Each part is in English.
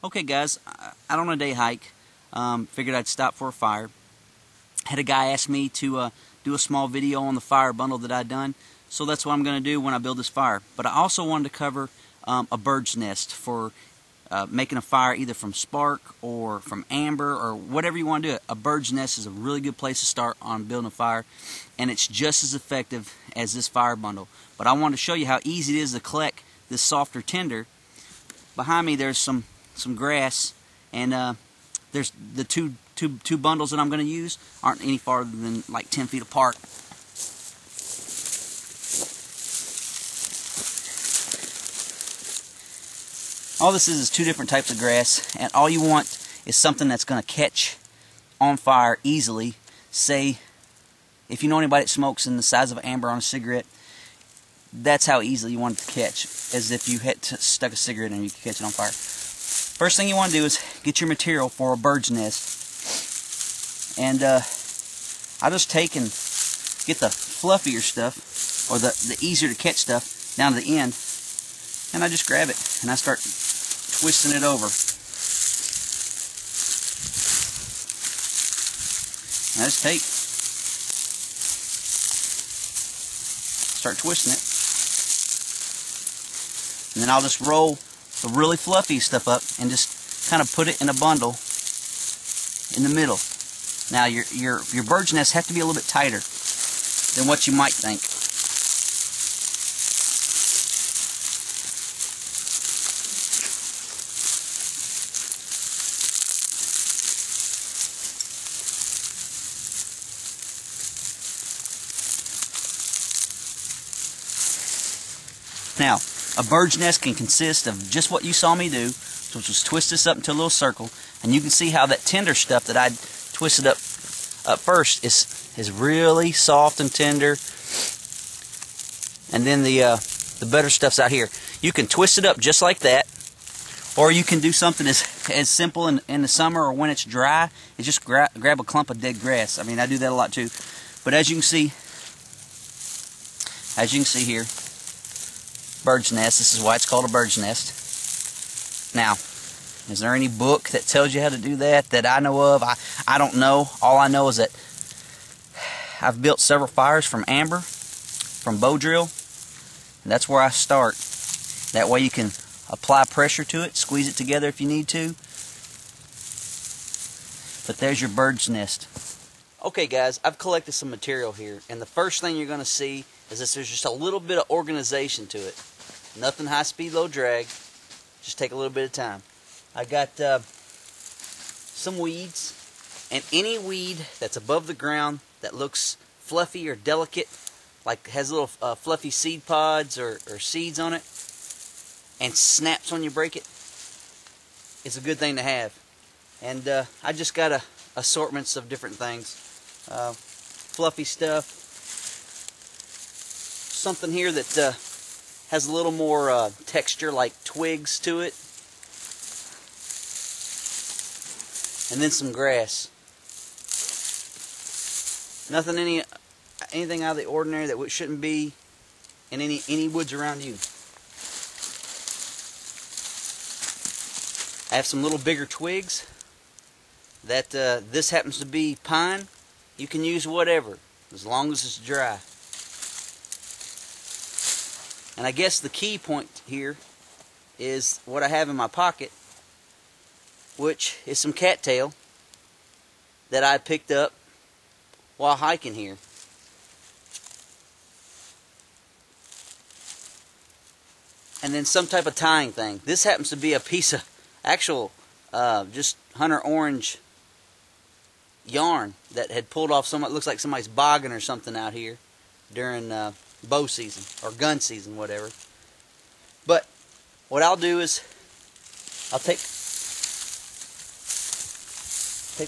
Okay guys, out on a day hike, figured I'd stop for a fire. Had a guy ask me to do a small video on the fire bundle that I'd done, so that's what I'm going to do when I build this fire. But I also wanted to cover a bird's nest for making a fire either from spark or from amber or whatever you want to do it. A bird's nest is a really good place to start on building a fire, and it's just as effective as this fire bundle. But I wanted to show you how easy it is to collect this softer tinder. Behind me there's some grass, and there's the two bundles that I'm going to use aren't any farther than like 10 feet apart. All this is two different types of grass, and all you want is something that's going to catch on fire easily. Say, if you know anybody that smokes in the size of an amber on a cigarette, that's how easily you want it to catch, as if you had stuck a cigarette and you could catch it on fire. First thing you want to do is get your material for a bird's nest, and I just take and get the fluffier stuff, or the easier to catch stuff, down to the end, and I just grab it and I start twisting it over. And I just start twisting it, and then I'll just roll the really fluffy stuff up and just kind of put it in a bundle in the middle. Now your bird's nest have to be a little bit tighter than what you might think. Now, a bird's nest can consist of just what you saw me do, which was twist this up into a little circle, and you can see how that tender stuff that I twisted up first is really soft and tender, and then the better stuff's out here. You can twist it up just like that, or you can do something as simple in the summer or when it's dry, is just grab a clump of dead grass. I mean, I do that a lot too. But as you can see here, bird's nest. This is why it's called a bird's nest. Now, is there any book that tells you how to do that I know of? I don't know. All I know is that I've built several fires from amber, from bow drill, and that's where I start. That way you can apply pressure to it, squeeze it together if you need to. But there's your bird's nest. Okay guys, I've collected some material here, and the first thing you're going to see is that there's just a little bit of organization to it. Nothing high speed, low drag. Just take a little bit of time. I got some weeds, and any weed that's above the ground that looks fluffy or delicate, like has little fluffy seed pods or seeds on it, and snaps when you break it, is a good thing to have. And I just got assortments of different things. Fluffy stuff. Something here that has a little more texture, like twigs to it, and then some grass. Nothing anything out of the ordinary that shouldn't be in any woods around you. I have some little bigger twigs. That this happens to be pine. You can use whatever as long as it's dry. And I guess the key point here is what I have in my pocket, which is some cattail that I picked up while hiking here. And then some type of tying thing. This happens to be a piece of actual just hunter orange yarn that had pulled off it looks like somebody's bogging or something out here during bow season or gun season, whatever. But what I'll do is I'll take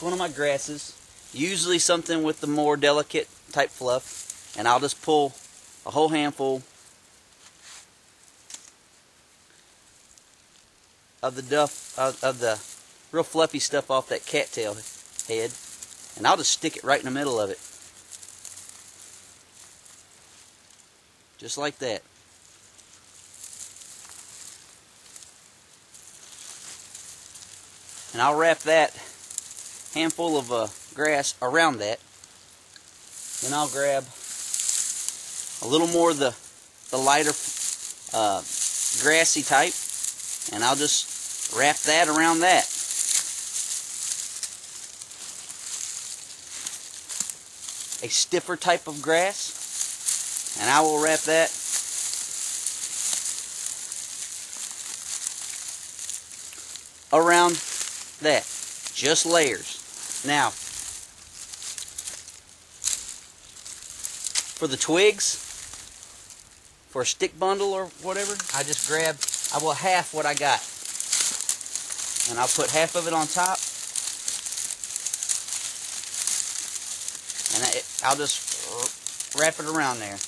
one of my grasses, usually something with the more delicate type fluff, and I'll just pull a whole handful of the real fluffy stuff off that cattail head, and I'll just stick it right in the middle of it. Just like that. And I'll wrap that handful of grass around that. Then I'll grab a little more of the lighter grassy type, and I'll just wrap that around that. A stiffer type of grass, and I will wrap that around that. Just layers. Now, for the twigs, for a stick bundle or whatever, I will half what I got. And I'll put half of it on top. And I'll just wrap it around there.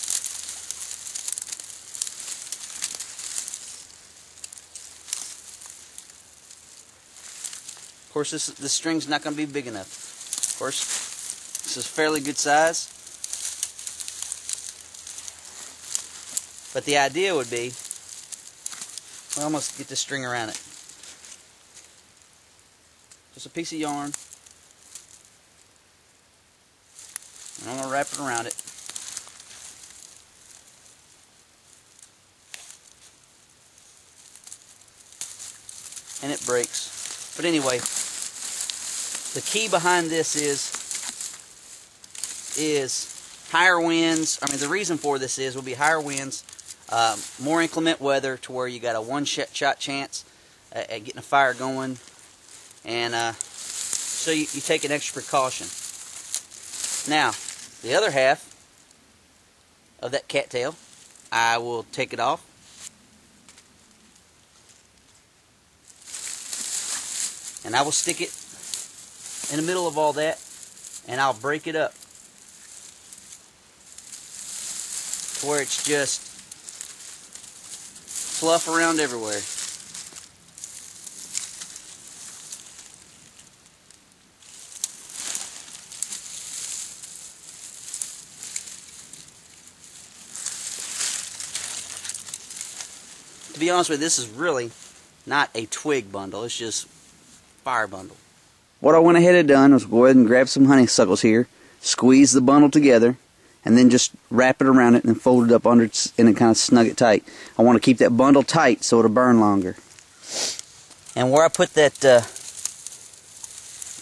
Of course, this string's not going to be big enough. Of course, this is fairly good size. But the idea would be, well, I'm going to get this string around it. Just a piece of yarn. And I'm going to wrap it around it. And it breaks. But anyway, the key behind this is higher winds. I mean, the reason for this will be higher winds, more inclement weather to where you got a one-shot chance at getting a fire going. And so you take an extra precaution. Now, the other half of that cattail, I will take it off. And I will stick it in the middle of all that, and I'll break it up to where it's just fluff around everywhere. To be honest with you, this is really not a twig bundle, it's just fire bundle. What I went ahead and done was go ahead and grab some honeysuckles here, squeeze the bundle together, and then just wrap it around it and fold it up under it and kind of snug it tight. I want to keep that bundle tight so it'll burn longer. And where I put that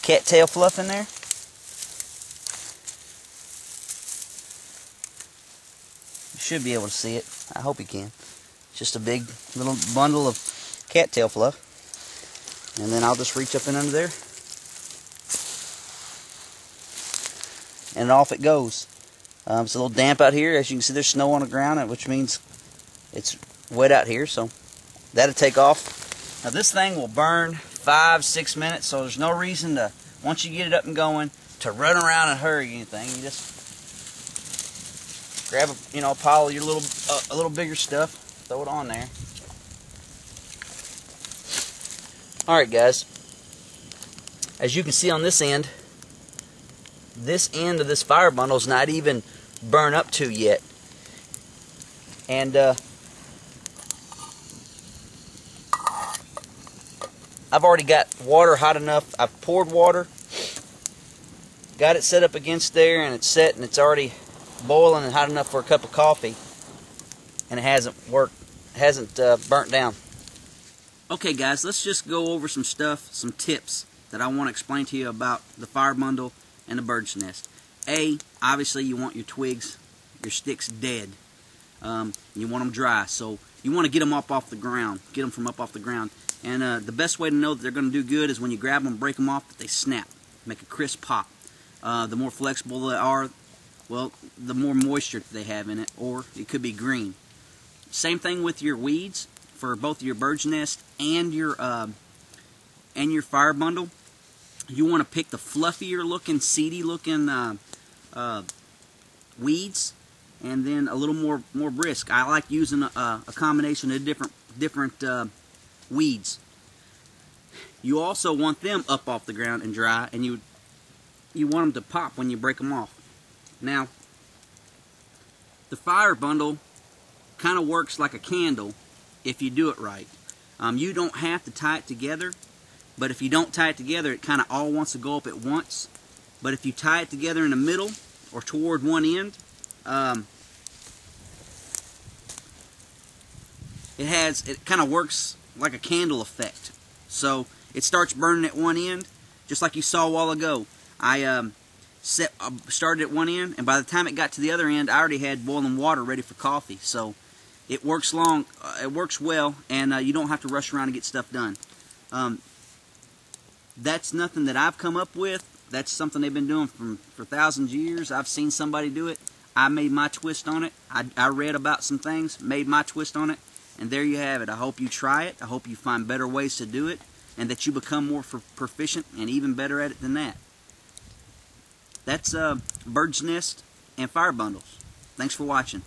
cattail fluff in there, you should be able to see it. I hope you can. It's just a big little bundle of cattail fluff. And then I'll just reach up in under there, and off it goes. It's a little damp out here. As you can see, there's snow on the ground, which means it's wet out here, so that'll take off. Now this thing will burn 5-6 minutes, so there's no reason to, once you get it up and going, to run around and hurry anything. You just grab a pile of your a little bigger stuff, throw it on there. Alright guys, as you can see on this end of this fire bundle is not even burned up to yet. And I've already got water hot enough. I've poured water, got it set up against there, and it's set and it's already boiling and hot enough for a cup of coffee, and it hasn't burnt down. Okay guys, let's just go over some tips that I want to explain to you about the fire bundle and the bird's nest. Obviously you want your twigs, your sticks dead. You want them dry, so you want to get them up off the ground, get them from up off the ground. And the best way to know that they're going to do good is when you grab them and break them off, that they snap, make a crisp pop. The more flexible they are, well, the more moisture they have in it, or it could be green. Same thing with your weeds. For both your bird's nest and your fire bundle, you want to pick the fluffier looking, seedy looking weeds, and then a little more brisk. I like using a combination of different weeds. You also want them up off the ground and dry, and you want them to pop when you break them off. Now, the fire bundle kind of works like a candle if you do it right. You don't have to tie it together, But if you don't tie it together, it kind of all wants to go up at once. But if you tie it together in the middle or toward one end, it kind of works like a candle effect. So it starts burning at one end, just like you saw a while ago. I started at one end, and by the time it got to the other end, I already had boiling water ready for coffee. So it works it works well, and you don't have to rush around to get stuff done. That's nothing that I've come up with. That's something they've been doing for thousands of years. I've seen somebody do it. I made my twist on it. I read about some things, made my twist on it, and there you have it. I hope you try it. I hope you find better ways to do it, and that you become more proficient and even better at it than that. That's Bird's Nest and Fire Bundles. Thanks for watching.